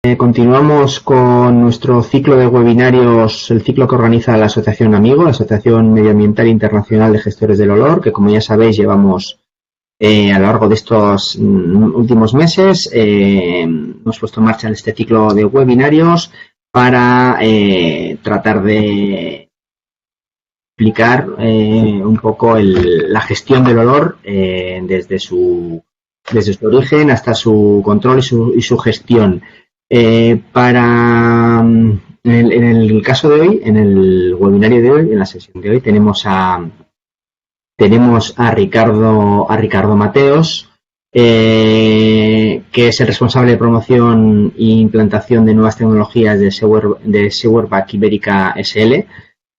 Continuamos con nuestro ciclo de webinarios, el ciclo que organiza la Asociación Amigo, la Asociación Medioambiental Internacional de Gestores del Olor, que como ya sabéis llevamos a lo largo de estos últimos meses. Hemos puesto en marcha este ciclo de webinarios para tratar de explicar un poco la gestión del olor desde su origen hasta su control y su gestión. En el caso de hoy, en el webinario de hoy, en la sesión de hoy, tenemos a Ricardo Mateos, que es el responsable de promoción e implantación de nuevas tecnologías de Sewerback Ibérica SL.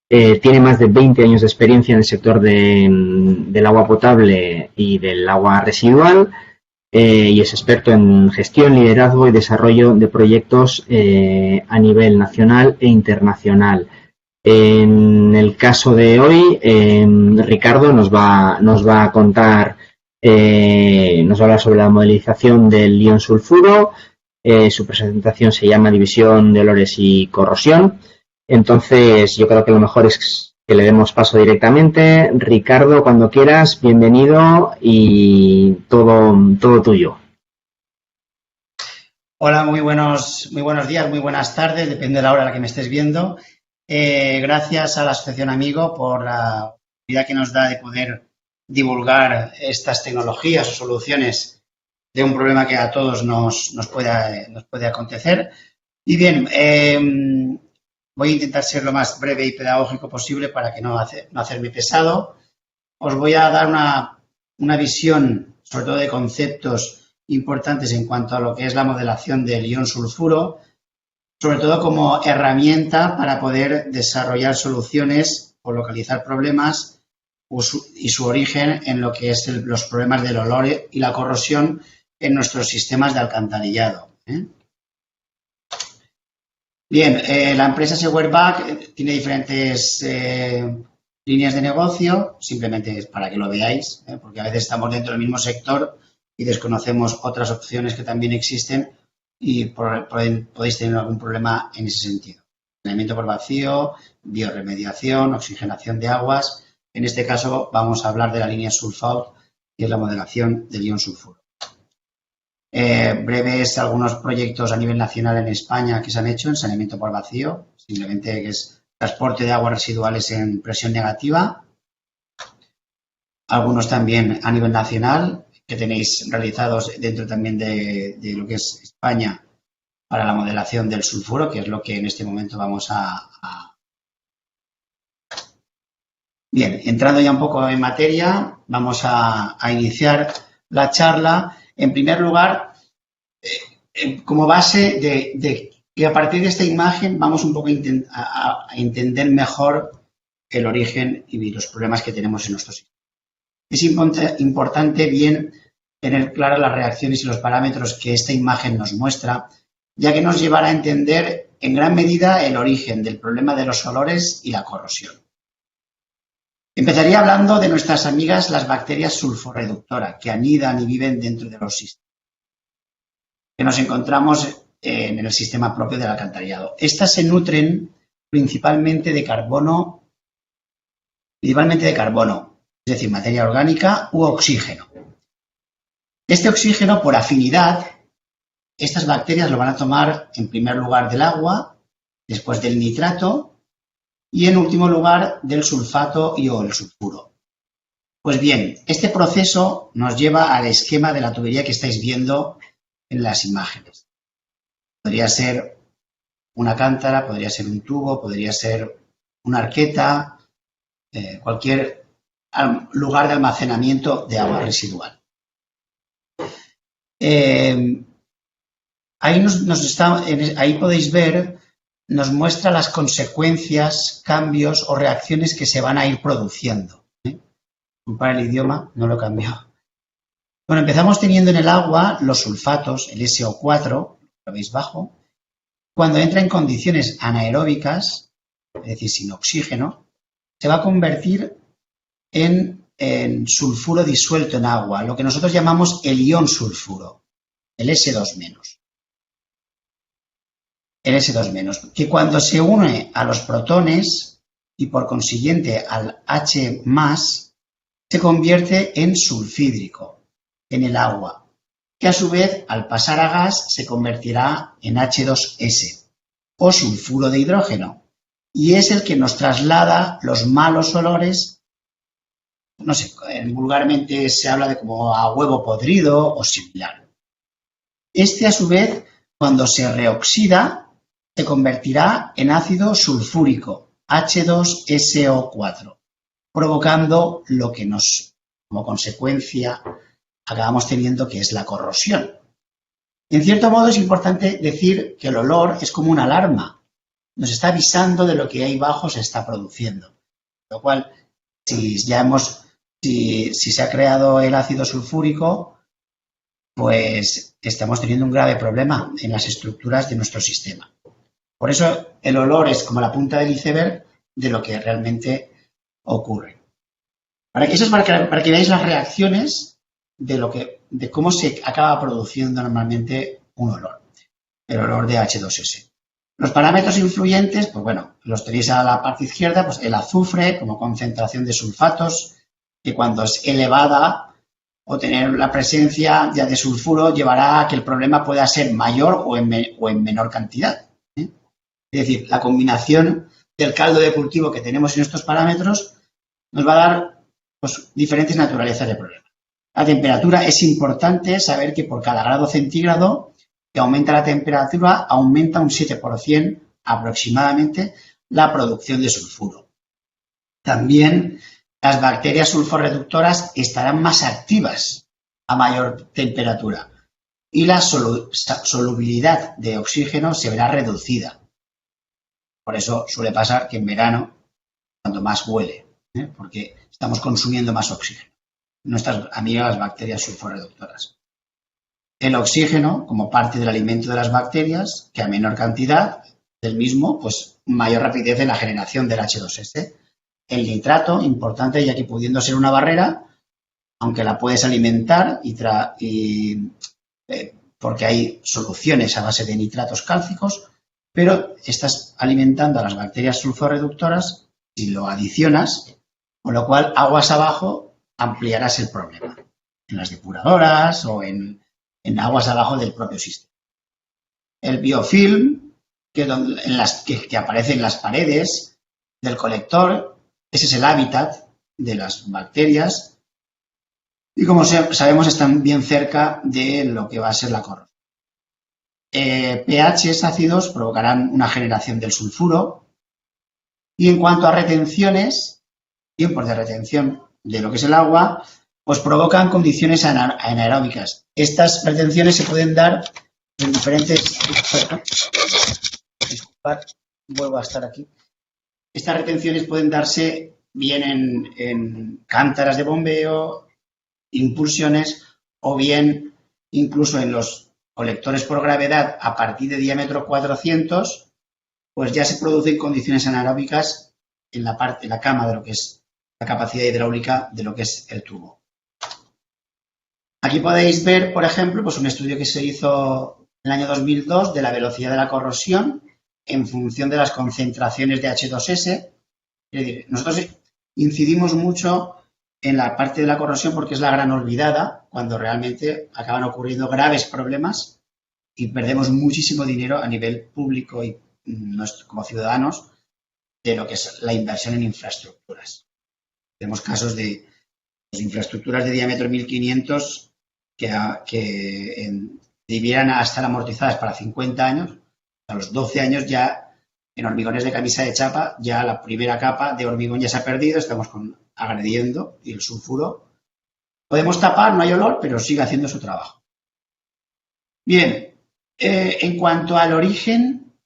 Tiene más de 20 años de experiencia en el sector del agua potable y del agua residual. Y es experto en gestión, liderazgo y desarrollo de proyectos a nivel nacional e internacional. En el caso de hoy, Ricardo nos va a contar, nos va a hablar sobre la modelización del ion sulfuro. Su presentación se llama División de Olores y Corrosión. Entonces, yo creo que lo mejor es que le demos paso directamente. Ricardo, cuando quieras, bienvenido y todo tuyo. Hola, muy buenos días, muy buenas tardes, depende de la hora a la que me estés viendo. Gracias a la Asociación Amigo por la oportunidad que nos da de poder divulgar estas tecnologías o soluciones de un problema que a todos nos puede acontecer. Y bien, voy a intentar ser lo más breve y pedagógico posible para que no hacerme pesado. Os voy a dar una visión, sobre todo de conceptos importantes en cuanto a lo que es la modelación del ion sulfuro, sobre todo como herramienta para poder desarrollar soluciones o localizar problemas y su origen en lo que es los problemas del olor y la corrosión en nuestros sistemas de alcantarillado. Bien, la empresa Sewerback tiene diferentes líneas de negocio, simplemente para que lo veáis, porque a veces estamos dentro del mismo sector y desconocemos otras opciones que también existen y podéis tener algún problema en ese sentido. Saneamiento por vacío, bioremediación, oxigenación de aguas. En este caso vamos a hablar de la línea Sulfout, que es la modelación del ion sulfuro. Breves algunos proyectos a nivel nacional en España que se han hecho en saneamiento por vacío, simplemente que es transporte de aguas residuales en presión negativa. Algunos también a nivel nacional que tenéis realizados dentro también de lo que es España para la modelación del sulfuro, que es lo que en este momento vamos a... Bien, entrando ya un poco en materia, vamos a iniciar la charla. En primer lugar, como base de que a partir de esta imagen vamos un poco a entender mejor el origen y los problemas que tenemos en nuestro sistema. Es importante bien tener claras las reacciones y los parámetros que esta imagen nos muestra, ya que nos llevará a entender en gran medida el origen del problema de los olores y la corrosión. Empezaría hablando de nuestras amigas las bacterias sulforreductoras, que anidan y viven dentro de los sistemas que nos encontramos en el sistema propio del alcantarillado. Estas se nutren principalmente de carbono, es decir, materia orgánica u oxígeno. Este oxígeno, por afinidad, estas bacterias lo van a tomar en primer lugar del agua, después del nitrato y en último lugar del sulfato o el sulfuro. Pues bien, este proceso nos lleva al esquema de la tubería que estáis viendo en las imágenes. Podría ser una cántara, podría ser un tubo, podría ser una arqueta, cualquier lugar de almacenamiento de agua residual. Ahí podéis ver, nos muestra las consecuencias, cambios o reacciones que se van a ir produciendo. Para el idioma, no lo he cambiado. Bueno, empezamos teniendo en el agua los sulfatos, el SO4, lo veis bajo. Cuando entra en condiciones anaeróbicas, es decir, sin oxígeno, se va a convertir en sulfuro disuelto en agua, lo que nosotros llamamos el ion sulfuro, el S2-. el S2-, que cuando se une a los protones y por consiguiente al H+, se convierte en sulfídrico, en el agua, que a su vez al pasar a gas se convertirá en H2S o sulfuro de hidrógeno, y es el que nos traslada los malos olores, no sé, vulgarmente se habla de como a huevo podrido o similar. Este a su vez, cuando se reoxida, se convertirá en ácido sulfúrico, H2SO4, provocando lo que nos, como consecuencia, acabamos teniendo, que es la corrosión. En cierto modo es importante decir que el olor es como una alarma, nos está avisando de lo que ahí abajo se está produciendo. Lo cual, si se ha creado el ácido sulfúrico, pues estamos teniendo un grave problema en las estructuras de nuestro sistema. Por eso el olor es como la punta del iceberg de lo que realmente ocurre. Eso es para que veáis las reacciones de cómo se acaba produciendo normalmente un olor, el olor de H2S. Los parámetros influyentes, pues bueno, los tenéis a la parte izquierda, pues el azufre como concentración de sulfatos, que cuando es elevada o tener la presencia ya de sulfuro llevará a que el problema pueda ser mayor o en menor cantidad. Es decir, la combinación del caldo de cultivo que tenemos en estos parámetros nos va a dar pues, diferentes naturalezas de problemas. La temperatura, es importante saber que por cada grado centígrado que aumenta la temperatura, aumenta un 7% aproximadamente la producción de sulfuro. También las bacterias sulforreductoras estarán más activas a mayor temperatura y la solubilidad de oxígeno se verá reducida. Por eso suele pasar que en verano, cuando más huele, porque estamos consumiendo más oxígeno. Nuestras amigas las bacterias sulforreductoras. El oxígeno, como parte del alimento de las bacterias, que a menor cantidad del mismo, pues mayor rapidez en la generación del H2S. El nitrato, importante, ya que pudiendo ser una barrera, aunque la puedes alimentar porque hay soluciones a base de nitratos cálcicos, pero estás alimentando a las bacterias sulforreductoras si lo adicionas, con lo cual aguas abajo ampliarás el problema en las depuradoras o en aguas abajo del propio sistema. El biofilm, que aparece en las paredes del colector, ese es el hábitat de las bacterias y, como sabemos, están bien cerca de lo que va a ser la corrosión. pHs ácidos provocarán una generación del sulfuro y, en cuanto a retenciones, tiempos de retención de lo que es el agua, pues provocan condiciones anaeróbicas. Estas retenciones se pueden dar en diferentes... Disculpad, vuelvo a estar aquí. Estas retenciones pueden darse bien en cántaras de bombeo, impulsiones o bien incluso en los colectores por gravedad a partir de diámetro 400, pues ya se producen condiciones anaeróbicas en la cama de lo que es la capacidad hidráulica de lo que es el tubo. Aquí podéis ver, por ejemplo, pues un estudio que se hizo en el año 2002 de la velocidad de la corrosión en función de las concentraciones de H2S. Es decir, nosotros incidimos mucho en la parte de la corrosión porque es la gran olvidada, cuando realmente acaban ocurriendo graves problemas y perdemos muchísimo dinero a nivel público y como ciudadanos de lo que es la inversión en infraestructuras. Tenemos casos de infraestructuras de diámetro 1500 que debieran estar amortizadas para 50 años, a los 12 años ya en hormigones de camisa de chapa, ya la primera capa de hormigón ya se ha perdido, estamos agrediendo y el sulfuro. Podemos tapar, no hay olor, pero sigue haciendo su trabajo. Bien, en cuanto al origen,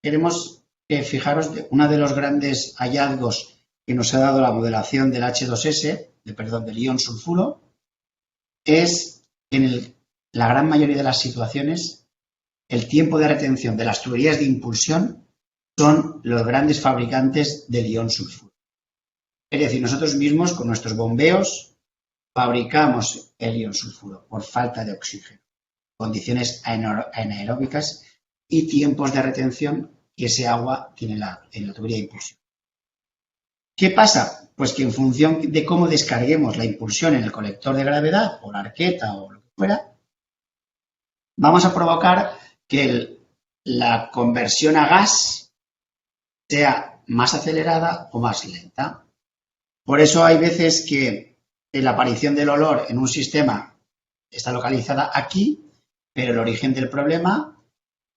queremos fijaros uno de los grandes hallazgos que nos ha dado la modelación del H2S, del ion sulfuro, es en la gran mayoría de las situaciones el tiempo de retención de las tuberías de impulsión son los grandes fabricantes del ion sulfuro. Es decir, nosotros mismos con nuestros bombeos fabricamos el ion sulfuro por falta de oxígeno, condiciones anaeróbicas y tiempos de retención que ese agua tiene en la tubería de impulsión. ¿Qué pasa? Pues que en función de cómo descarguemos la impulsión en el colector de gravedad o la arqueta o lo que fuera, vamos a provocar que la conversión a gas sea más acelerada o más lenta. Por eso hay veces que la aparición del olor en un sistema está localizada aquí, pero el origen del problema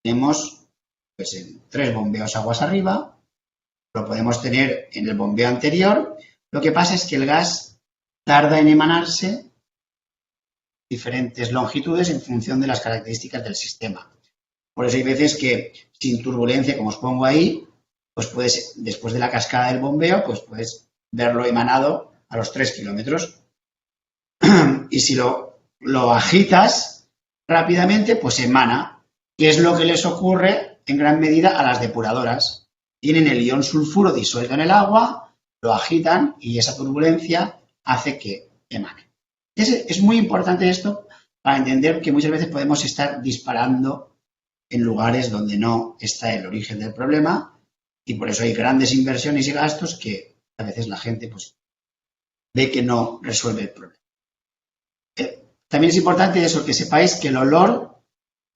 tenemos pues, en 3 bombeos aguas arriba, lo podemos tener en el bombeo anterior. Lo que pasa es que el gas tarda en emanarse diferentes longitudes en función de las características del sistema. Por eso hay veces que sin turbulencia, como os pongo ahí, pues puedes, después de la cascada del bombeo, pues puedes verlo emanado a los 3 kilómetros. Y si lo agitas rápidamente, pues emana, que es lo que les ocurre en gran medida a las depuradoras. Tienen el ion sulfuro disuelto en el agua, lo agitan y esa turbulencia hace que emane. Es muy importante esto para entender que muchas veces podemos estar disparando en lugares donde no está el origen del problema y por eso hay grandes inversiones y gastos que a veces la gente pues, ve que no resuelve el problema. También es importante eso, que sepáis que el olor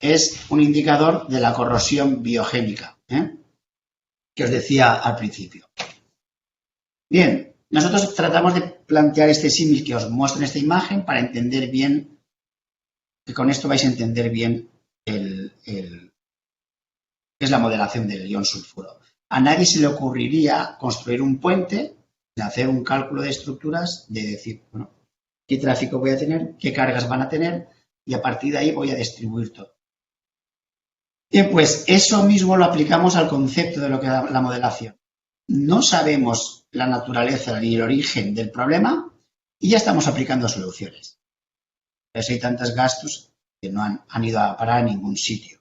es un indicador de la corrosión biogénica, que os decía al principio. Bien, nosotros tratamos de plantear este símil que os muestro en esta imagen para entender bien, que con esto vais a entender bien qué es la modelación del ion sulfuro. A nadie se le ocurriría construir un puente, de hacer un cálculo de estructuras, de decir, bueno, qué tráfico voy a tener, qué cargas van a tener y a partir de ahí voy a distribuir todo. Bien, pues eso mismo lo aplicamos al concepto de lo que es la modelación. No sabemos la naturaleza ni el origen del problema y ya estamos aplicando soluciones. Por eso hay tantos gastos que no han ido a parar a ningún sitio.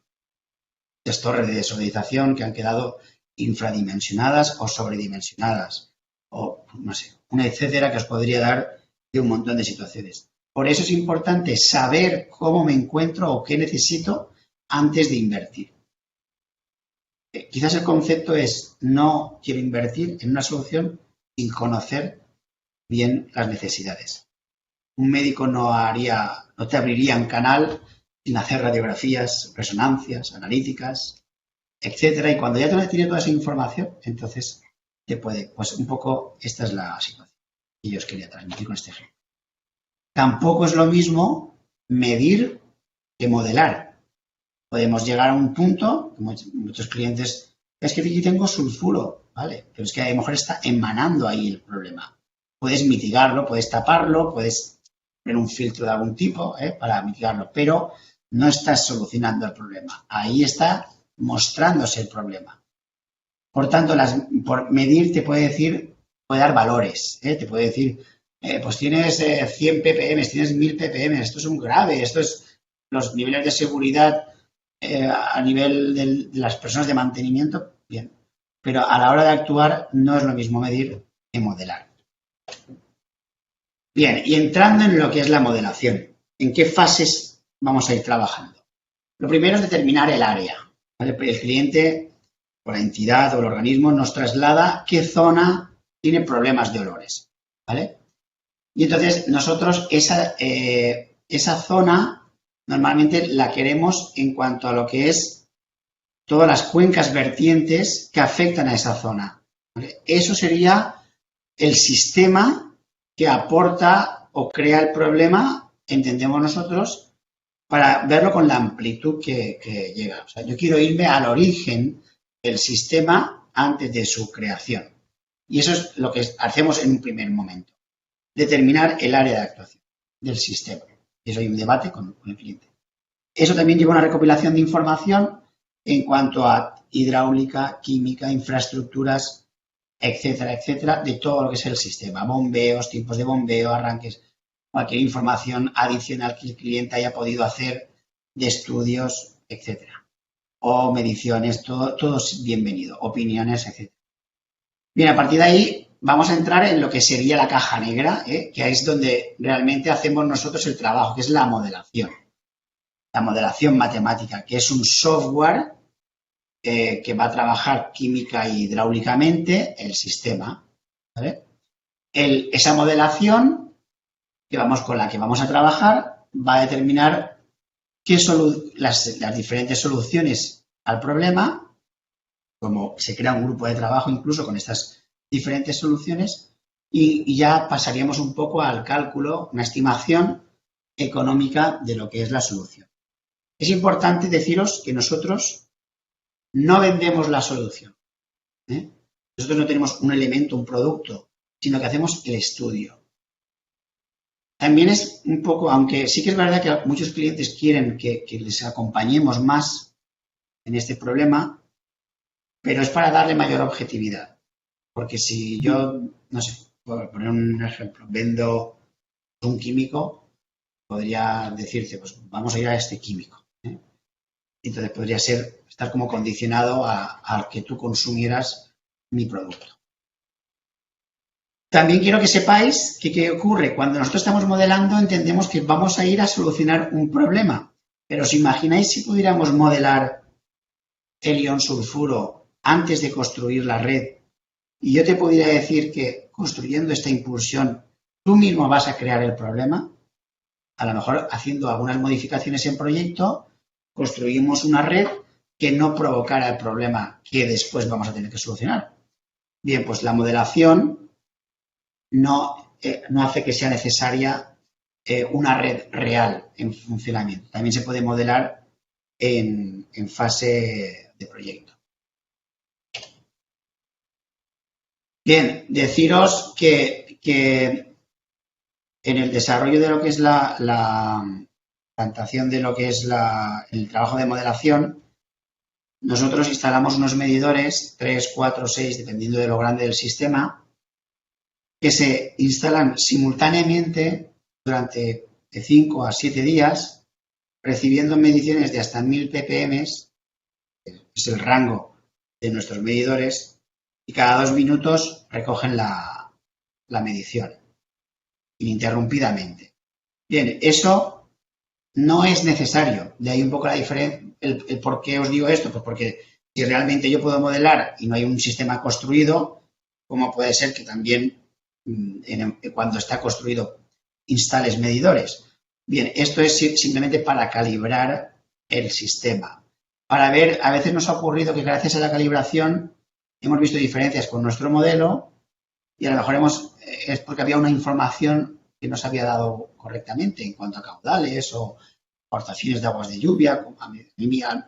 Las torres de desolidización que han quedado infradimensionadas o sobredimensionadas o, no sé, una etcétera que os podría dar de un montón de situaciones. Por eso es importante saber cómo me encuentro o qué necesito antes de invertir. Quizás el concepto es no quiero invertir en una solución sin conocer bien las necesidades. Un médico no te abriría un canal sin hacer radiografías, resonancias, analíticas, etcétera. Y cuando ya tienes toda esa información, entonces te puede, pues un poco esta es la situación que yo os quería transmitir con este ejemplo. Tampoco es lo mismo medir que modelar. Podemos llegar a un punto, como muchos clientes, es que aquí tengo sulfuro, ¿vale? Pero es que a lo mejor está emanando ahí el problema. Puedes mitigarlo, puedes taparlo, puedes poner un filtro de algún tipo para mitigarlo, pero no estás solucionando el problema. Ahí está mostrándose el problema. Por tanto, por medir te puede decir, puede dar valores, te puede decir, pues tienes 100 ppm, tienes 1000 ppm, esto es un grave, esto es los niveles de seguridad a nivel de las personas de mantenimiento, bien. Pero a la hora de actuar no es lo mismo medir que modelar. Bien, y entrando en lo que es la modelación, ¿en qué fases vamos a ir trabajando? Lo primero es determinar el área, ¿vale? El cliente o la entidad o el organismo nos traslada qué zona tiene problemas de olores, ¿vale? Y entonces nosotros esa zona normalmente la queremos en cuanto a lo que es todas las cuencas vertientes que afectan a esa zona, ¿vale? Eso sería el sistema que aporta o crea el problema, entendemos nosotros, para verlo con la amplitud que llega. O sea, yo quiero irme al origen del sistema antes de su creación. Y eso es lo que hacemos en un primer momento. Determinar el área de actuación del sistema. Y eso hay un debate con el cliente. Eso también lleva una recopilación de información en cuanto a hidráulica, química, infraestructuras, etcétera, etcétera, de todo lo que es el sistema. Bombeos, tiempos de bombeo, arranques, cualquier información adicional que el cliente haya podido hacer de estudios, etcétera. O mediciones, todo es bienvenido, opiniones, etcétera. Bien, a partir de ahí vamos a entrar en lo que sería la caja negra, que es donde realmente hacemos nosotros el trabajo, que es la modelación. La modelación matemática, que es un software que va a trabajar química y hidráulicamente el sistema, ¿vale? Esa modelación con la que vamos a trabajar va a determinar las diferentes soluciones al problema, como se crea un grupo de trabajo incluso con estas diferentes soluciones, y ya pasaríamos un poco al cálculo, una estimación económica de lo que es la solución. Es importante deciros que nosotros no vendemos la solución, ¿eh? Nosotros no tenemos un elemento, un producto, sino que hacemos el estudio. También es un poco, aunque sí que es verdad que muchos clientes quieren que les acompañemos más en este problema, pero es para darle mayor objetividad. Porque si yo, no sé, por poner un ejemplo, vendo un químico, podría decirte, pues vamos a ir a este químico, ¿eh? Entonces podría estar como condicionado a que tú consumieras mi producto. También quiero que sepáis que qué ocurre. Cuando nosotros estamos modelando entendemos que vamos a ir a solucionar un problema. Pero os imagináis si pudiéramos modelar el ion sulfuro antes de construir la red y yo te pudiera decir que construyendo esta impulsión tú mismo vas a crear el problema. A lo mejor haciendo algunas modificaciones en proyecto construimos una red que no provocara el problema que después vamos a tener que solucionar. Bien, pues la modelación no hace que sea necesaria una red real en funcionamiento. También se puede modelar en fase de proyecto. Bien, deciros que en el desarrollo de lo que es la plantación de lo que es el trabajo de modelación, nosotros instalamos unos medidores, 3, 4, 6, dependiendo de lo grande del sistema, que se instalan simultáneamente durante de 5 a 7 días, recibiendo mediciones de hasta 1000 ppm, es el rango de nuestros medidores, y cada 2 minutos recogen la medición, ininterrumpidamente. Bien, eso no es necesario, de ahí un poco la diferencia, el por qué os digo esto, pues porque si realmente yo puedo modelar y no hay un sistema construido, ¿cómo puede ser que también cuando está construido instales medidores? Bien, esto es simplemente para calibrar el sistema. Para ver, a veces nos ha ocurrido que gracias a la calibración hemos visto diferencias con nuestro modelo y a lo mejor es porque había una información que no se había dado correctamente en cuanto a caudales o aportaciones de aguas de lluvia.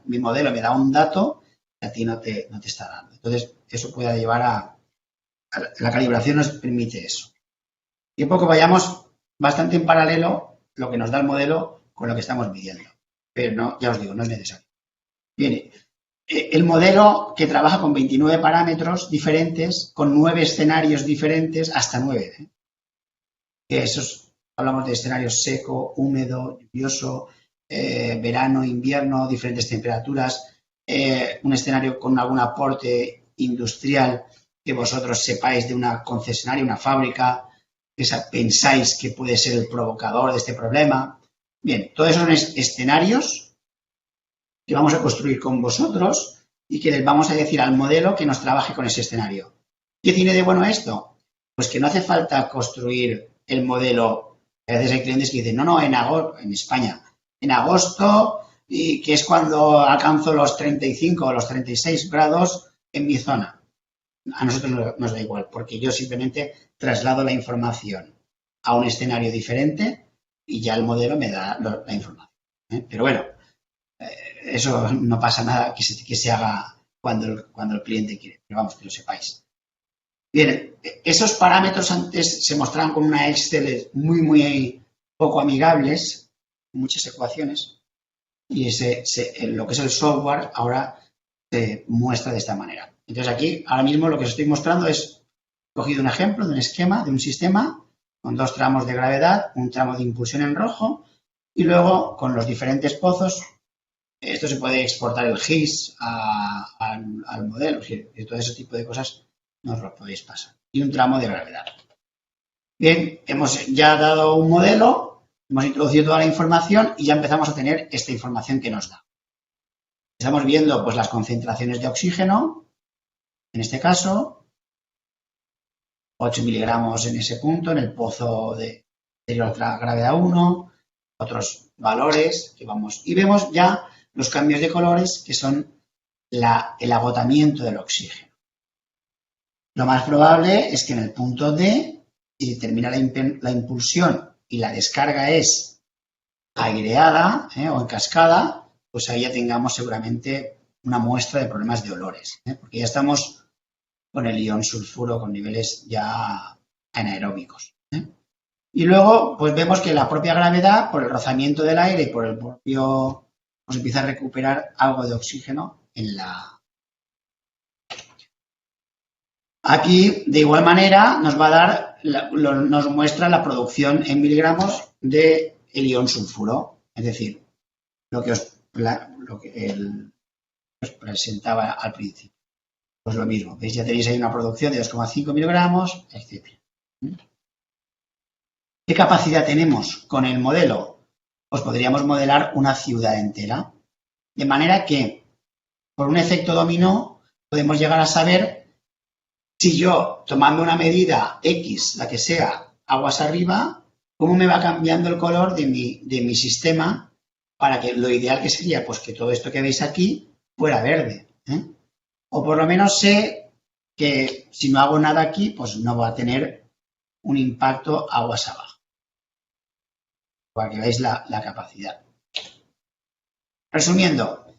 Mi modelo me da un dato que a ti no te está dando. Entonces, eso puede llevar a la calibración nos permite eso. Y un poco vayamos bastante en paralelo lo que nos da el modelo con lo que estamos midiendo. Pero no, ya os digo, no es necesario. Bien, el modelo que trabaja con 29 parámetros diferentes, con 9 escenarios diferentes, hasta 9. Hablamos de escenarios seco, húmedo, lluvioso, verano, invierno, diferentes temperaturas, un escenario con algún aporte industrial que vosotros sepáis de una concesionaria, una fábrica, que pensáis que puede ser el provocador de este problema. Bien, todos esos son escenarios que vamos a construir con vosotros y que les vamos a decir al modelo que nos trabaje con ese escenario. ¿Qué tiene de bueno esto? Pues que no hace falta construir el modelo. A veces hay clientes que dicen, no, en España, en agosto, y que es cuando alcanzo los 35 o los 36 grados en mi zona. A nosotros nos da igual, porque yo simplemente traslado la información a un escenario diferente y ya el modelo me da la información. Pero bueno, eso no pasa nada que se haga cuando el cliente quiere, pero vamos, que lo sepáis. Bien, esos parámetros antes se mostraban con una Excel muy, muy poco amigables, muchas ecuaciones, y lo que es el software ahora se muestra de esta manera. Entonces aquí, ahora mismo lo que os estoy mostrando es, he cogido un ejemplo de un esquema, de un sistema, con 2 tramos de gravedad, un tramo de impulsión en rojo, y luego con los diferentes pozos. Esto se puede exportar el GIS al modelo, y todo ese tipo de cosas nos lo podéis pasar. Y un tramo de gravedad. Bien, hemos ya dado un modelo, hemos introducido toda la información y ya empezamos a tener esta información que nos da. Estamos viendo pues las concentraciones de oxígeno, en este caso, 8 miligramos en ese punto, en el pozo de anterior a gravedad 1, otros valores que vamos, y vemos ya los cambios de colores que son el agotamiento del oxígeno. Lo más probable es que en el punto D, si termina la impulsión y la descarga es aireada o en cascada, pues ahí ya tengamos seguramente una muestra de problemas de olores, porque ya estamos con el ion sulfuro con niveles ya anaeróbicos. Y luego, pues vemos que la propia gravedad, por el rozamiento del aire y por el propio, pues empieza a recuperar algo de oxígeno en la... Aquí, de igual manera, nos va a dar, nos muestra la producción en miligramos del ion sulfuro, es decir, lo que os presentaba al principio. Pues lo mismo, veis, ya tenéis ahí una producción de 2,5 miligramos, etc. ¿Qué capacidad tenemos con el modelo? Pues podríamos modelar una ciudad entera, de manera que, por un efecto dominó, podemos llegar a saber si yo, tomando una medida X, la que sea, aguas arriba, cómo me va cambiando el color de mi sistema, para que lo ideal que sería, pues que todo esto que veis aquí fuera verde. O por lo menos sé que si no hago nada aquí, pues no va a tener un impacto aguas abajo. Para que veáis la capacidad. Resumiendo,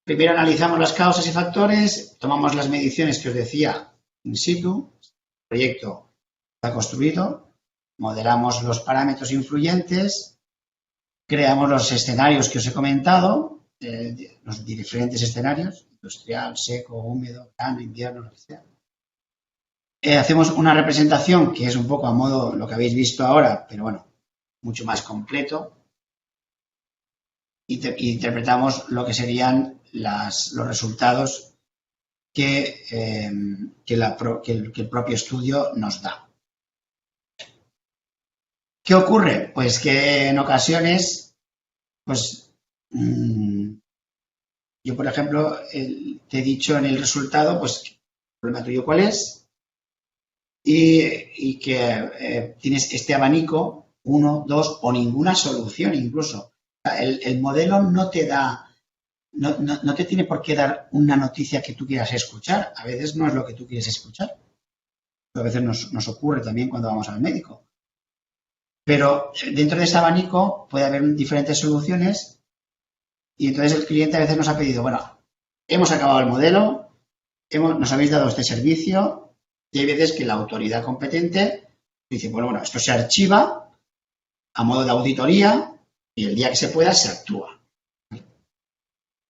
primero analizamos las causas y factores, tomamos las mediciones que os decía in situ, el proyecto está construido, modelamos los parámetros influyentes, creamos los escenarios que os he comentado, los diferentes escenarios, industrial, seco, húmedo, verano, invierno, lo que sea. Hacemos una representación que es un poco a modo lo que habéis visto ahora, pero bueno, mucho más completo. Interpretamos lo que serían los resultados que el propio estudio nos da. ¿Qué ocurre? Pues que en ocasiones, pues yo, por ejemplo, te he dicho en el resultado, pues, el problema tuyo cuál es, y que tienes este abanico, 1, 2 o ninguna solución incluso. El modelo no te da, no te tiene por qué dar una noticia que tú quieras escuchar. A veces no es lo que tú quieres escuchar. A veces nos ocurre también cuando vamos al médico. Pero dentro de ese abanico puede haber diferentes soluciones y entonces el cliente a veces nos ha pedido, bueno, hemos acabado el modelo, nos habéis dado este servicio y hay veces que la autoridad competente dice, bueno, esto se archiva a modo de auditoría y el día que se pueda se actúa.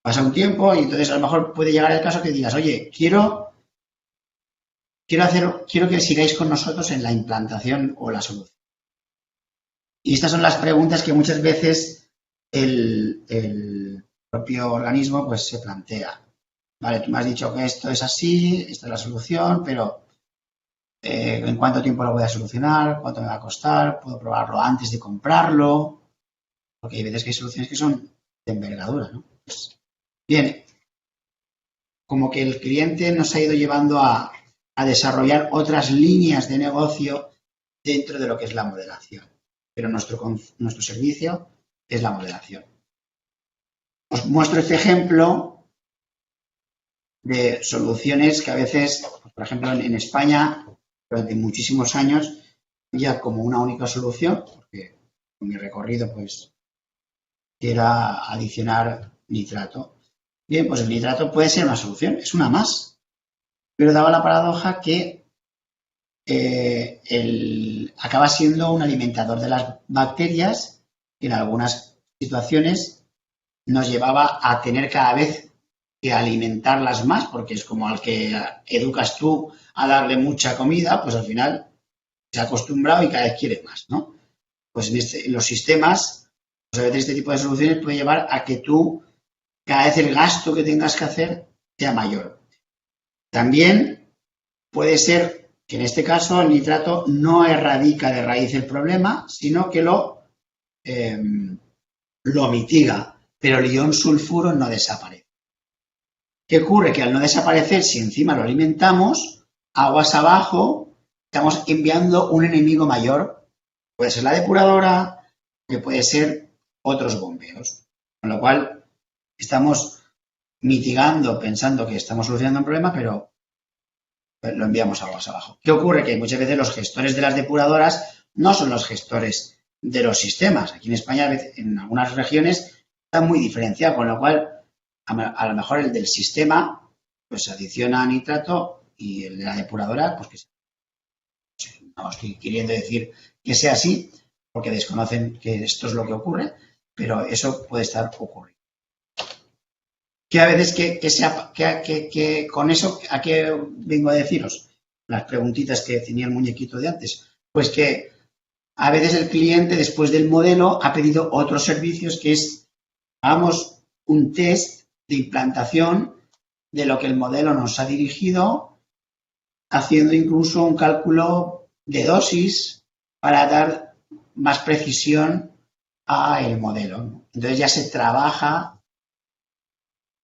Pasa un tiempo y entonces a lo mejor puede llegar el caso que digas, oye, quiero que sigáis con nosotros en la implantación o la solución. Y estas son las preguntas que muchas veces el propio organismo pues se plantea. Vale, tú me has dicho que esto es así, esta es la solución, pero ¿en cuánto tiempo lo voy a solucionar? ¿Cuánto me va a costar? ¿Puedo probarlo antes de comprarlo? Porque hay veces que hay soluciones que son de envergadura, ¿no? Pues, bien, como que el cliente nos ha ido llevando a desarrollar otras líneas de negocio dentro de lo que es la modelación. Pero nuestro servicio es la modelación. Os muestro este ejemplo de soluciones que a veces, por ejemplo, en España, durante muchísimos años, ya como una única solución, porque con mi recorrido, pues, era adicionar nitrato. Bien, pues el nitrato puede ser una solución, es una más, pero daba la paradoja que acaba siendo un alimentador de las bacterias que en algunas situaciones nos llevaba a tener cada vez que alimentarlas más, porque es como al que educas tú a darle mucha comida, pues al final se ha acostumbrado y cada vez quiere más, ¿no? Pues en los sistemas, pues a veces este tipo de soluciones puede llevar a que tú cada vez el gasto que tengas que hacer sea mayor. También puede ser que en este caso el nitrato no erradica de raíz el problema, sino que lo mitiga, pero el ion sulfuro no desaparece. ¿Qué ocurre? Que al no desaparecer, si encima lo alimentamos, aguas abajo, estamos enviando un enemigo mayor. Puede ser la depuradora, que puede ser otros bombeos. Con lo cual, estamos mitigando, pensando que estamos solucionando un problema, pero lo enviamos aguas abajo. ¿Qué ocurre? Que muchas veces los gestores de las depuradoras no son los gestores de los sistemas. Aquí en España, en algunas regiones, está muy diferenciado, con lo cual, a lo mejor el del sistema, pues adiciona nitrato y el de la depuradora, pues que no estoy queriendo decir que sea así, porque desconocen que esto es lo que ocurre, pero eso puede estar ocurriendo. Que a veces que con eso, ¿a qué vengo a deciros? Las preguntitas que tenía el muñequito de antes. Pues que a veces el cliente, después del modelo, ha pedido otros servicios, que es, hagamos un test de implantación de lo que el modelo nos ha dirigido, haciendo incluso un cálculo de dosis para dar más precisión al modelo. Entonces ya se trabaja,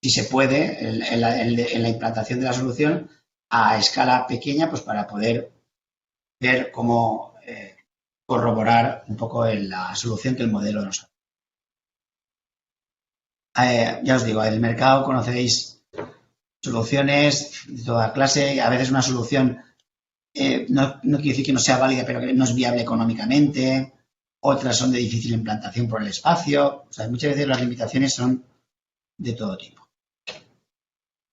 si se puede, en la implantación de la solución a escala pequeña, pues para poder ver cómo corroborar un poco la solución que el modelo nos da. Ya os digo, en el mercado conoceréis soluciones de toda clase. A veces una solución no quiere decir que no sea válida, pero que no es viable económicamente. Otras son de difícil implantación por el espacio. O sea, muchas veces las limitaciones son de todo tipo.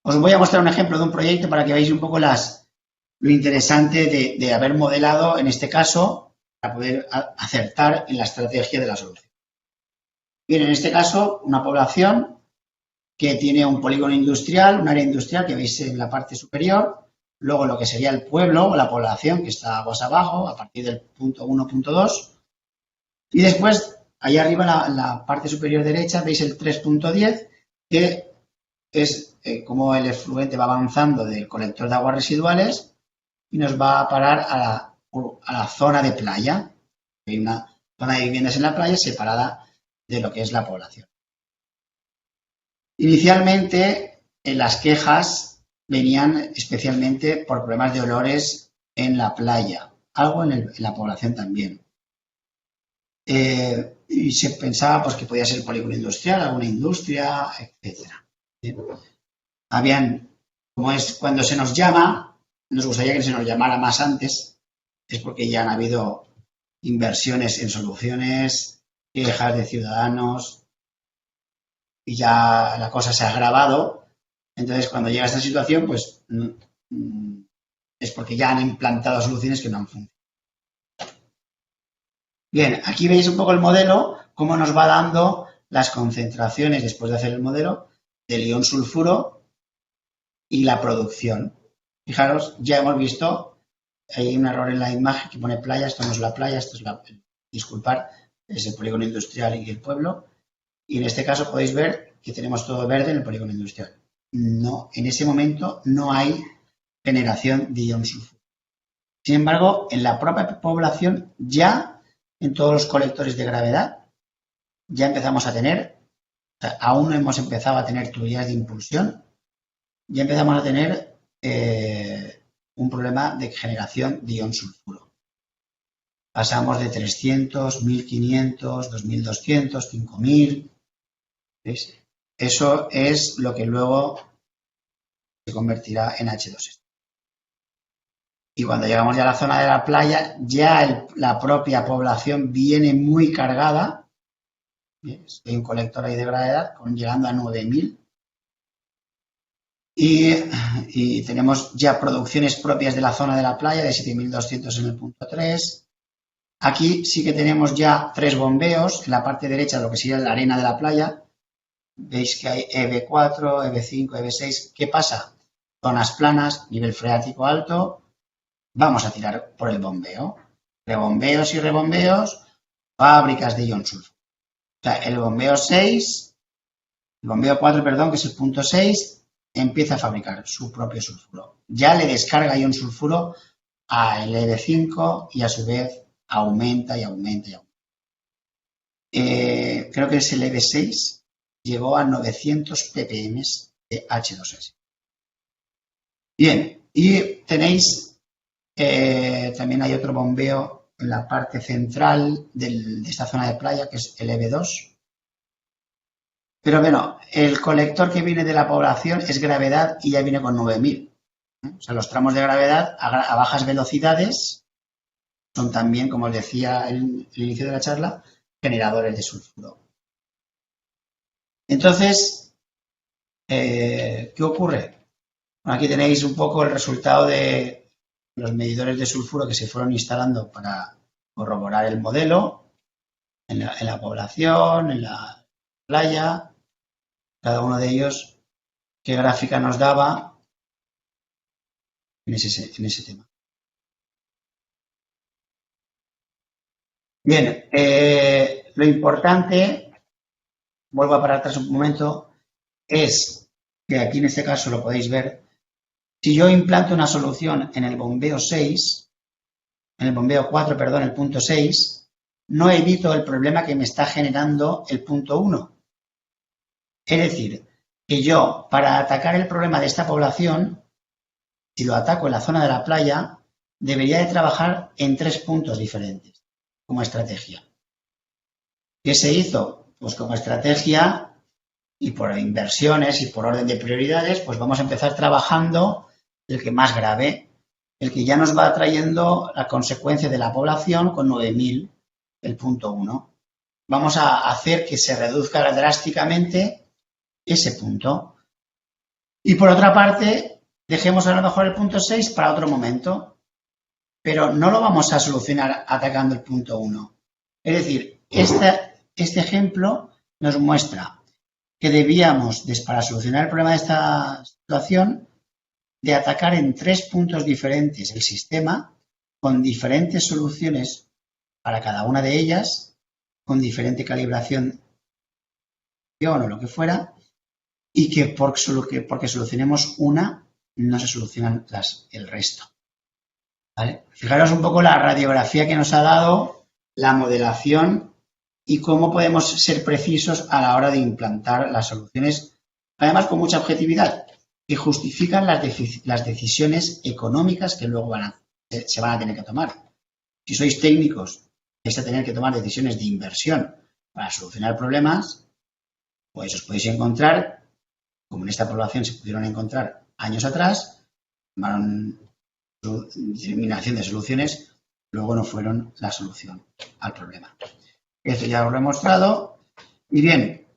Os voy a mostrar un ejemplo de un proyecto para que veáis un poco lo interesante de haber modelado, en este caso, para poder acertar en la estrategia de la solución. Bien, en este caso, una población que tiene un polígono industrial, un área industrial que veis en la parte superior, luego lo que sería el pueblo o la población que está aguas abajo, a partir del punto 1, punto 2, y después, ahí arriba, en la parte superior derecha, veis el 3.10, que es como el efluente va avanzando del colector de aguas residuales y nos va a parar a la zona de playa. Hay una zona de viviendas en la playa separada de lo que es la población. Inicialmente, las quejas venían especialmente por problemas de olores en la playa, algo en la población también. Y se pensaba pues, que podía ser polígono industrial, alguna industria, etcétera. Como es cuando se nos llama, nos gustaría que se nos llamara más antes, es porque ya han habido inversiones en soluciones, quejas de ciudadanos y ya la cosa se ha agravado. Entonces, cuando llega esta situación, pues es porque ya han implantado soluciones que no han funcionado. Bien, aquí veis un poco el modelo, cómo nos va dando las concentraciones después de hacer el modelo del ion sulfuro y la producción. Fijaros, ya hemos visto, hay un error en la imagen que pone playa, esto no es la playa, esto es disculpar, es el polígono industrial y el pueblo. Y en este caso podéis ver que tenemos todo verde en el polígono industrial. No, en ese momento no hay generación de ion sulfuro. Sin embargo, en la propia población ya, en todos los colectores de gravedad, ya empezamos a tener, o sea, aún no hemos empezado a tener tuberías de impulsión, ya empezamos a tener un problema de generación de ion sulfuro. Pasamos de 300, 1500, 2200, 5000. ¿Veis? Eso es lo que luego se convertirá en H2S. Y cuando llegamos ya a la zona de la playa, ya la propia población viene muy cargada. Hay un colector ahí de gravedad llegando a 9000. Y tenemos ya producciones propias de la zona de la playa de 7200 en el punto 3. Aquí sí que tenemos ya 3 bombeos. En la parte derecha lo que sería la arena de la playa. Veis que hay EB4, EB5, EB6. ¿Qué pasa? Zonas planas, nivel freático alto. Vamos a tirar por el bombeo. Rebombeos y rebombeos, fábricas de ion sulfuro. O sea, el bombeo 4, perdón, que es el punto 6, empieza a fabricar su propio sulfuro. Ya le descarga ion sulfuro al EB5 y a su vez aumenta y aumenta y aumenta. Creo que es el EB6, llegó a 900 ppm de H2S. Bien, y tenéis, también hay otro bombeo en la parte central de esta zona de playa, que es el EB2. Pero bueno, el colector que viene de la población es gravedad y ya viene con 9000. O sea, los tramos de gravedad a bajas velocidades son también, como os decía en el inicio de la charla, generadores de sulfuro. Entonces, ¿qué ocurre? Bueno, aquí tenéis un poco el resultado de los medidores de sulfuro que se fueron instalando para corroborar el modelo en la población, en la playa, cada uno de ellos, qué gráfica nos daba en ese tema. Bien, lo importante, vuelvo a parar atrás un momento, es que aquí en este caso lo podéis ver, si yo implanto una solución en el bombeo 6, en el bombeo 4, perdón, el punto 6, no evito el problema que me está generando el punto 1. Es decir, que yo, para atacar el problema de esta población, si lo ataco en la zona de la playa, debería de trabajar en 3 puntos diferentes como estrategia. ¿Qué se hizo? Pues como estrategia y por inversiones y por orden de prioridades, pues vamos a empezar trabajando el que más grave, el que ya nos va trayendo la consecuencia de la población con 9000, el punto 1. Vamos a hacer que se reduzca drásticamente ese punto. Y por otra parte, dejemos a lo mejor el punto 6 para otro momento, pero no lo vamos a solucionar atacando el punto 1. Es decir, este ejemplo nos muestra que debíamos, para solucionar el problema de esta situación, de atacar en 3 puntos diferentes el sistema, con diferentes soluciones para cada una de ellas, con diferente calibración o lo que fuera, y que porque solucionemos una, no se solucionan el resto. ¿Vale? Fijaros un poco la radiografía que nos ha dado, la modelación y cómo podemos ser precisos a la hora de implantar las soluciones, además con mucha objetividad, que justifican las decisiones económicas que luego se van a tener que tomar. Si sois técnicos, vais a tener que tomar decisiones de inversión para solucionar problemas, pues os podéis encontrar, como en esta población se pudieron encontrar años atrás, tomaron determinación de soluciones, luego no fueron la solución al problema. Esto ya os lo he mostrado. Y bien,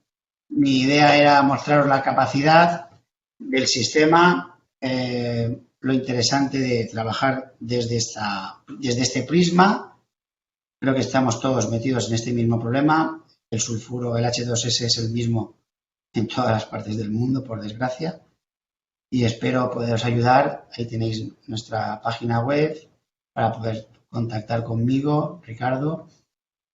mi idea era mostraros la capacidad del sistema, lo interesante de trabajar desde este prisma. Creo que estamos todos metidos en este mismo problema. El sulfuro, el H2S, es el mismo en todas las partes del mundo, por desgracia. Y espero poderos ayudar. Ahí tenéis nuestra página web para poder contactar conmigo, Ricardo,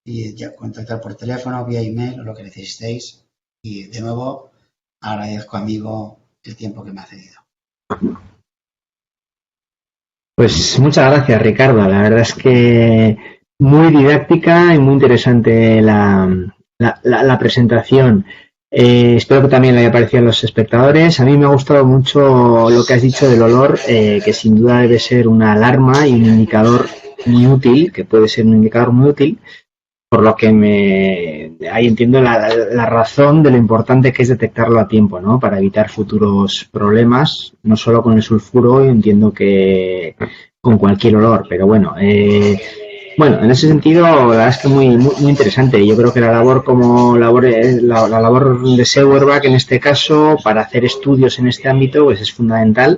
y ya contactar por teléfono, vía email o lo que necesitéis. Y de nuevo agradezco, amigo, el tiempo que me ha cedido. Pues muchas gracias, Ricardo. La verdad es que muy didáctica y muy interesante la presentación. Espero que también le haya parecido a los espectadores. A mí me ha gustado mucho lo que has dicho del olor, que sin duda debe ser una alarma y un indicador muy útil, que puede ser un indicador muy útil, por lo que ahí entiendo la razón de lo importante que es detectarlo a tiempo, ¿no? Para evitar futuros problemas, no solo con el sulfuro, entiendo que con cualquier olor, pero bueno, en ese sentido, la verdad es que muy interesante. Yo creo que la labor la labor de Seuerbach en este caso, para hacer estudios en este ámbito, pues es fundamental.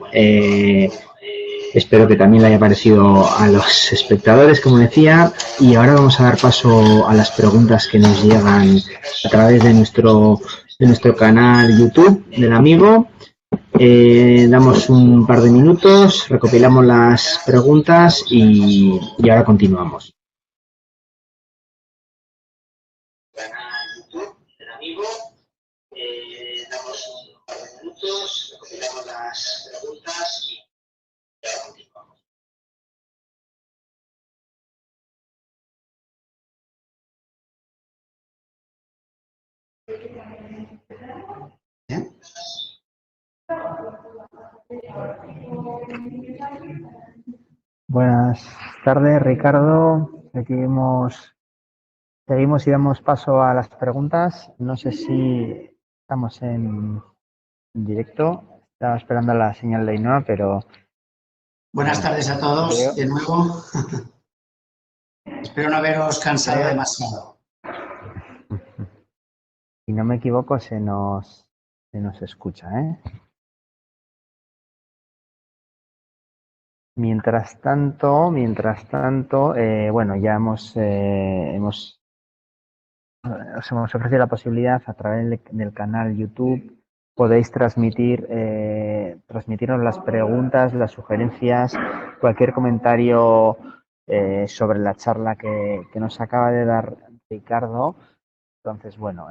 Espero que también le haya parecido a los espectadores, como decía, y ahora vamos a dar paso a las preguntas que nos llegan a través de nuestro canal YouTube del amigo. Damos un par de minutos, recopilamos las preguntas y ahora continuamos. Canal YouTube del amigo. Damos un par de minutos, recopilamos las preguntas y ahora continuamos. Buenas tardes, Ricardo. Seguimos y damos paso a las preguntas. No sé si estamos en directo. Estaba esperando la señal de Ainhoa, pero Buenas tardes a todos de nuevo. Espero no haberos cansado demasiado. si no me equivoco, se nos escucha, ¿eh? Mientras tanto, bueno, ya os hemos ofrecido la posibilidad a través del canal YouTube. Podéis transmitirnos las preguntas, las sugerencias, cualquier comentario sobre la charla que nos acaba de dar Ricardo. Entonces, bueno,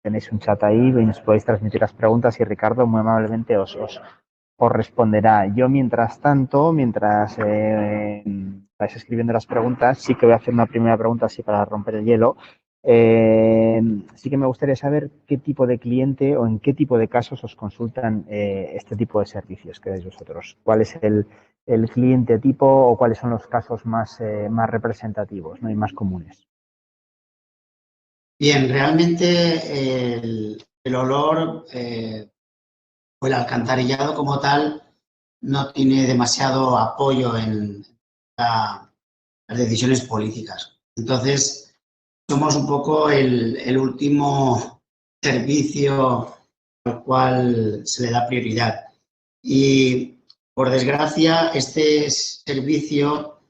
tenéis un chat ahí y nos podéis transmitir las preguntas y Ricardo muy amablemente os responderá. Yo, mientras tanto, mientras vais escribiendo las preguntas, sí que voy a hacer una primera pregunta así para romper el hielo. Sí que me gustaría saber qué tipo de cliente o en qué tipo de casos os consultan este tipo de servicios que dais vosotros. ¿Cuál es el cliente tipo o cuáles son los casos más representativos, ¿no? y más comunes? Bien, realmente el olor o el alcantarillado como tal no tiene demasiado apoyo en las decisiones políticas. Entonces, somos un poco el último servicio al cual se le da prioridad. Y, por desgracia, este servicio,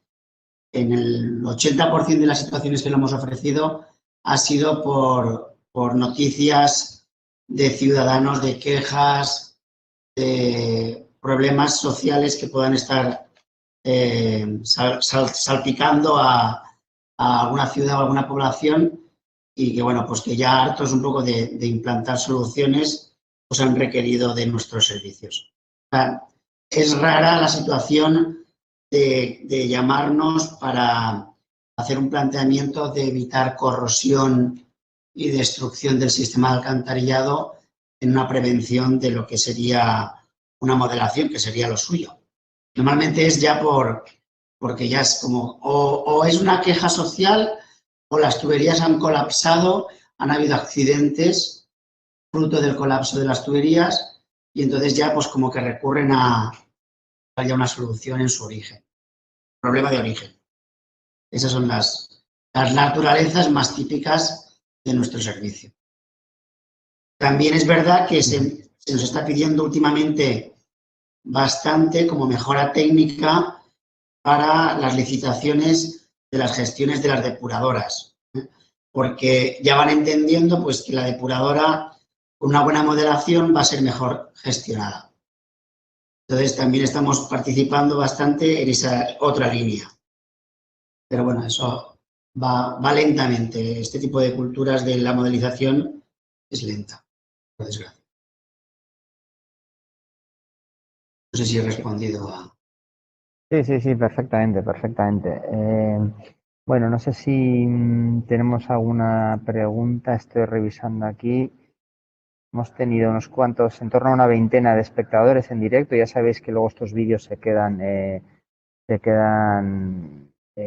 en el 80% de las situaciones que lo hemos ofrecido, ha sido por noticias de ciudadanos, de quejas, de problemas sociales que puedan estar salpicando a alguna ciudad o alguna población y que, bueno, pues que ya hartos un poco de implantar soluciones, pues han requerido de nuestros servicios. O sea, es rara la situación de llamarnos para hacer un planteamiento de evitar corrosión y destrucción del sistema de alcantarillado en una prevención de lo que sería una modelación, que sería lo suyo. Normalmente es ya porque ya es como, o es una queja social o las tuberías han colapsado, han habido accidentes fruto del colapso de las tuberías y entonces ya pues como que recurren a una solución en su origen, problema de origen. Esas son las naturalezas más típicas de nuestro servicio. También es verdad que se nos está pidiendo últimamente bastante como mejora técnica para las licitaciones de las gestiones de las depuradoras, porque ya van entendiendo pues, que la depuradora con una buena modelación va a ser mejor gestionada. Entonces también estamos participando bastante en esa otra línea. Pero bueno, eso va lentamente. Este tipo de culturas de la modelización es lenta, por desgracia. No sé si he respondido a... Sí, perfectamente. Bueno, no sé si tenemos alguna pregunta. Estoy revisando aquí. Hemos tenido unos cuantos, en torno a una veintena de espectadores en directo. Ya sabéis que luego estos vídeos se quedan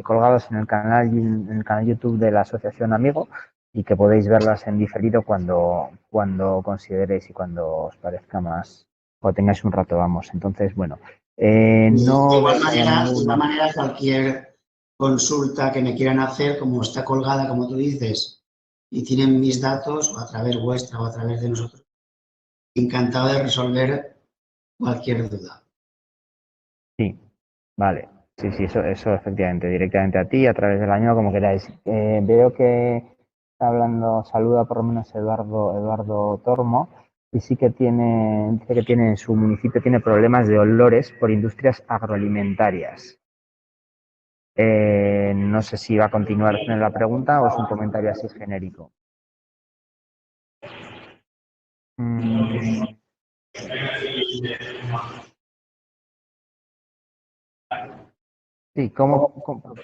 colgados en el canal YouTube de la Asociación Amigo y que podéis verlas en diferido cuando consideréis y cuando os parezca más o tengáis un rato, vamos. Entonces, bueno, no... De igual manera, cualquier consulta que me quieran hacer, como está colgada, como tú dices, y tienen mis datos, o a través vuestra o a través de nosotros, encantado de resolver cualquier duda. Sí, vale. Sí, eso efectivamente, directamente a ti, a través del año, como queráis. Veo que está hablando, saluda por lo menos Eduardo Tormo, y sí que dice que tiene en su municipio tiene problemas de olores por industrias agroalimentarias. No sé si va a continuar con la pregunta o es un comentario así genérico. Sí,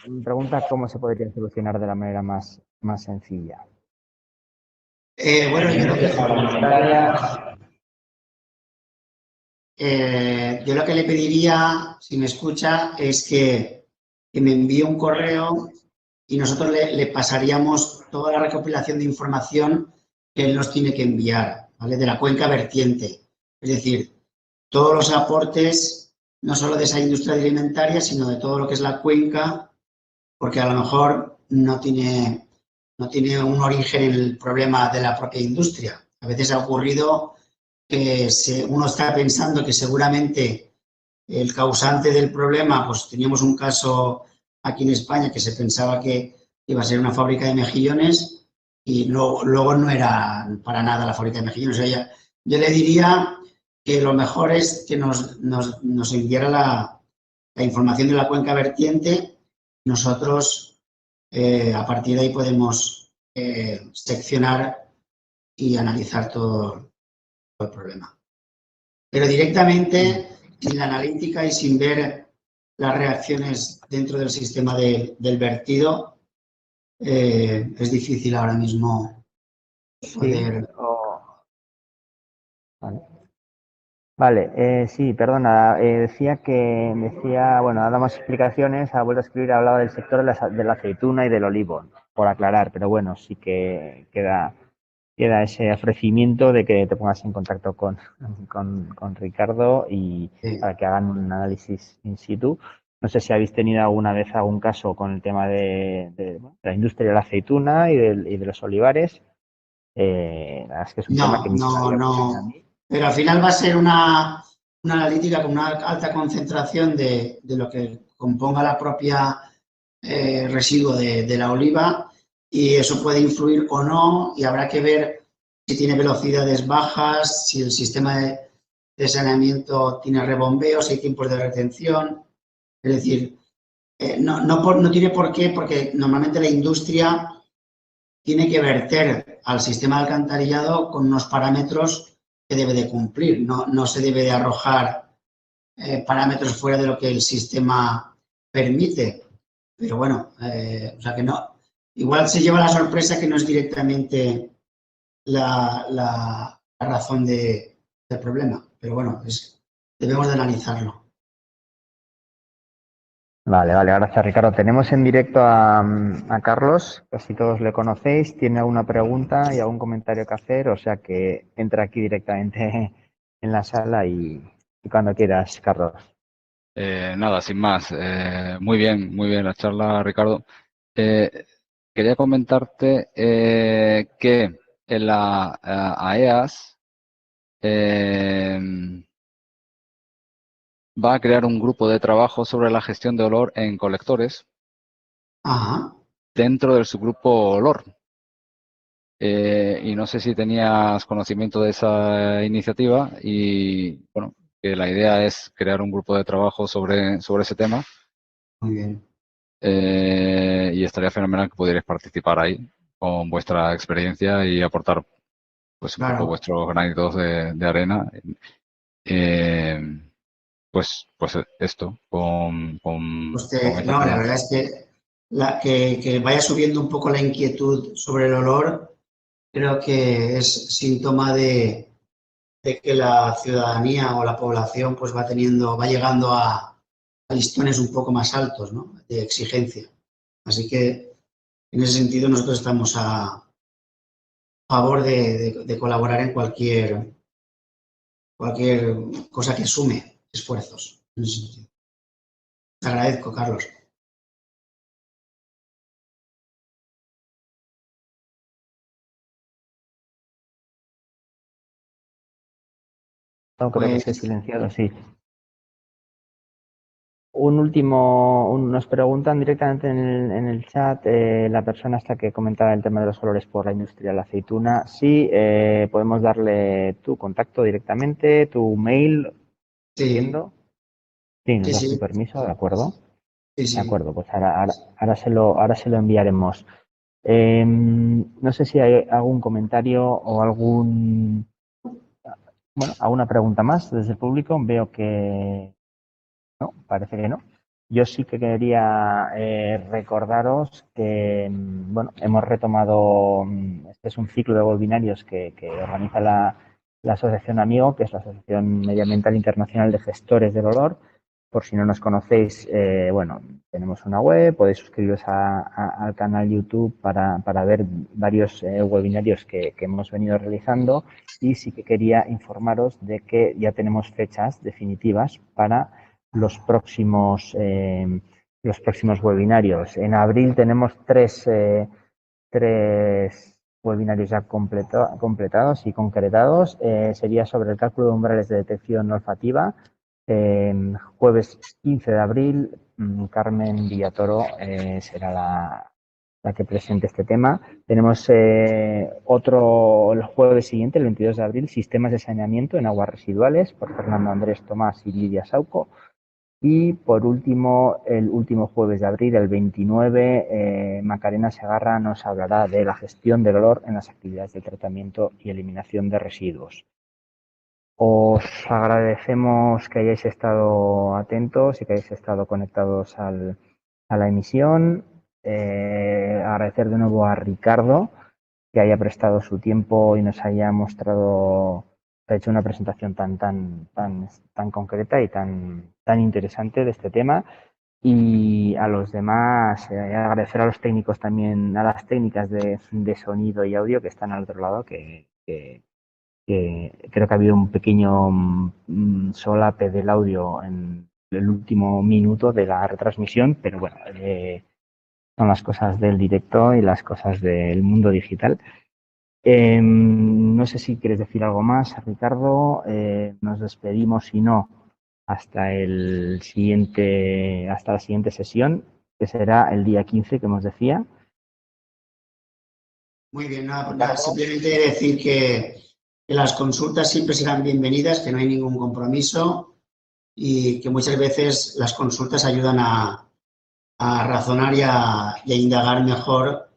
me pregunta cómo se podría solucionar de la manera más sencilla. Bueno, yo creo que yo lo que le pediría, si me escucha, es que me envíe un correo y nosotros le pasaríamos toda la recopilación de información que él nos tiene que enviar, ¿vale? De la cuenca vertiente. Es decir, todos los aportes, no solo de esa industria alimentaria, sino de todo lo que es la cuenca, porque a lo mejor no tiene un origen en el problema de la propia industria. A veces ha ocurrido que uno está pensando que seguramente el causante del problema, pues teníamos un caso aquí en España que se pensaba que iba a ser una fábrica de mejillones y luego no era para nada la fábrica de mejillones. O sea, yo le diría que lo mejor es que nos enviara la información de la cuenca vertiente. Nosotros, a partir de ahí, podemos seccionar y analizar todo el problema. Pero directamente, sin la analítica y sin ver las reacciones dentro del sistema del vertido, es difícil ahora mismo poder... Sí, vale, sí, perdona, bueno, ha dado más explicaciones, ha vuelto a escribir, ha hablado del sector de la aceituna y del olivo, por aclarar, pero bueno, sí que queda ese ofrecimiento de que te pongas en contacto con Ricardo y para que hagan un análisis in situ. No sé si habéis tenido alguna vez algún caso con el tema de la industria de la aceituna y de los olivares. La verdad es que es un tema que me gustaría a mí. Pero al final va a ser una analítica con una alta concentración de lo que componga la propia residuo de la oliva y eso puede influir o no y habrá que ver si tiene velocidades bajas, si el sistema de saneamiento tiene rebombeos, si hay tiempos de retención. Es decir, no tiene por qué, porque normalmente la industria tiene que verter al sistema de alcantarillado con unos parámetros que debe de cumplir. No se debe de arrojar parámetros fuera de lo que el sistema permite. Pero bueno, o sea que no. Igual se lleva la sorpresa que no es directamente la razón del problema. Pero bueno, debemos de analizarlo. Vale, gracias Ricardo. Tenemos en directo a Carlos, casi todos le conocéis, tiene alguna pregunta y algún comentario que hacer, o sea que entra aquí directamente en la sala y cuando quieras, Carlos. Nada, sin más. Muy bien la charla, Ricardo. Quería comentarte que en la AEAS va a crear un grupo de trabajo sobre la gestión de olor en colectores. Ajá. Dentro del subgrupo olor. Y no sé si tenías conocimiento de esa iniciativa y, bueno, que la idea es crear un grupo de trabajo sobre ese tema. Muy bien. Y estaría fenomenal que pudierais participar ahí con vuestra experiencia y aportar pues un poco vuestros granitos de arena. Pues esto, la verdad es que vaya subiendo un poco la inquietud sobre el olor, creo que es síntoma de que la ciudadanía o la población pues va llegando a listones un poco más altos, ¿no? De exigencia. Así que en ese sentido nosotros estamos a favor de colaborar en cualquier cosa que sume esfuerzos. En ese sentido. Te agradezco, Carlos. No, creo que se ha silenciado, sí. Un último, nos preguntan directamente en el chat la persona hasta que comentaba el tema de los olores por la industria de la aceituna. Sí, podemos darle tu contacto directamente, tu mail. Sí. ¿Entiendo? Sí, nos das tu permiso, ¿de acuerdo? Sí. De acuerdo, pues ahora se lo enviaremos. No sé si hay algún comentario o alguna pregunta más desde el público. Veo que no, parece que no. Yo sí que quería recordaros que, hemos retomado, este es un ciclo de webinarios que organiza la la Asociación Amigo, que es la Asociación Medioambiental Internacional de Gestores del Olor. Por si no nos conocéis, bueno, tenemos una web, podéis suscribiros al canal YouTube para ver varios webinarios que hemos venido realizando, y sí que quería informaros de que ya tenemos fechas definitivas para los próximos webinarios. En abril tenemos tres webinarios ya completados y concretados. Sería sobre el cálculo de umbrales de detección olfativa. Jueves 15 de abril, Carmen Villatoro será la que presente este tema. Tenemos otro el jueves siguiente, el 22 de abril, sistemas de saneamiento en aguas residuales, por Fernando Andrés Tomás y Lidia Sauco. Y por último, el último jueves de abril, el 29, Macarena Segarra nos hablará de la gestión del olor en las actividades de tratamiento y eliminación de residuos. Os agradecemos que hayáis estado atentos y que hayáis estado conectados a la emisión. Agradecer de nuevo a Ricardo que haya prestado su tiempo y nos haya mostrado, ha hecho una presentación tan concreta y tan interesante de este tema. Y a los demás, agradecer a los técnicos también, a las técnicas de sonido y audio que están al otro lado, que creo que ha habido un pequeño solape del audio en el último minuto de la retransmisión, pero bueno, son las cosas del directo y las cosas del mundo digital. No sé si quieres decir algo más, Ricardo. Nos despedimos, si no, hasta la siguiente sesión, que será el día 15, como os decía. Muy bien, nada, simplemente decir que las consultas siempre serán bienvenidas, que no hay ningún compromiso y que muchas veces las consultas ayudan a razonar y a indagar mejor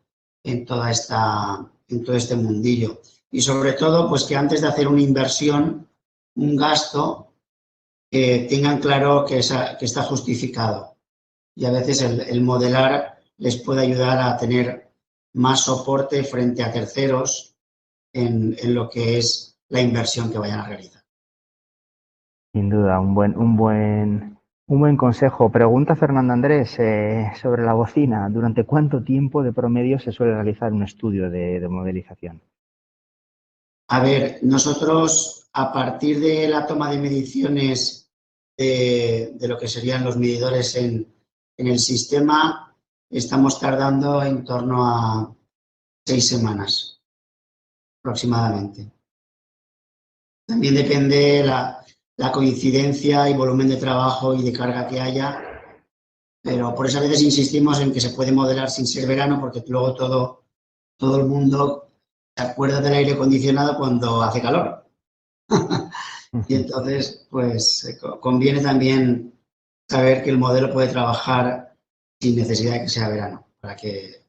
en todo este mundillo. Y sobre todo, pues que antes de hacer una inversión, un gasto, tengan claro que está justificado. Y a veces el modelar les puede ayudar a tener más soporte frente a terceros en lo que es la inversión que vayan a realizar. Sin duda, un buen consejo. Pregunta Fernando Andrés sobre la bocina. ¿Durante cuánto tiempo de promedio se suele realizar un estudio de modelización? A ver, nosotros a partir de la toma de mediciones de lo que serían los medidores en el sistema, estamos tardando en torno a 6 semanas aproximadamente. También depende la coincidencia y volumen de trabajo y de carga que haya, pero por eso a veces insistimos en que se puede modelar sin ser verano, porque luego todo el mundo se acuerda del aire acondicionado cuando hace calor. Y entonces, pues conviene también saber que el modelo puede trabajar sin necesidad de que sea verano, para que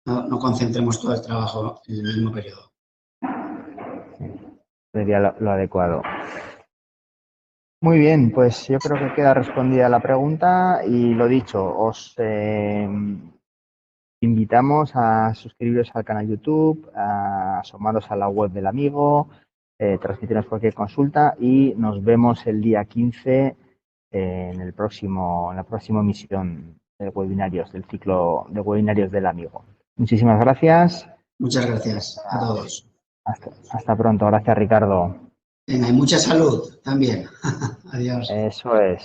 no concentremos todo el trabajo en el mismo periodo. Sería lo adecuado. Muy bien, pues yo creo que queda respondida la pregunta y lo dicho, os invitamos a suscribiros al canal YouTube, a asomaros a la web del amigo, transmitirnos cualquier consulta y nos vemos el día 15 en la próxima emisión de webinarios, del ciclo de webinarios del amigo. Muchísimas gracias. Muchas gracias a todos. Hasta pronto. Gracias, Ricardo. Venga, y mucha salud también. Adiós. Eso es.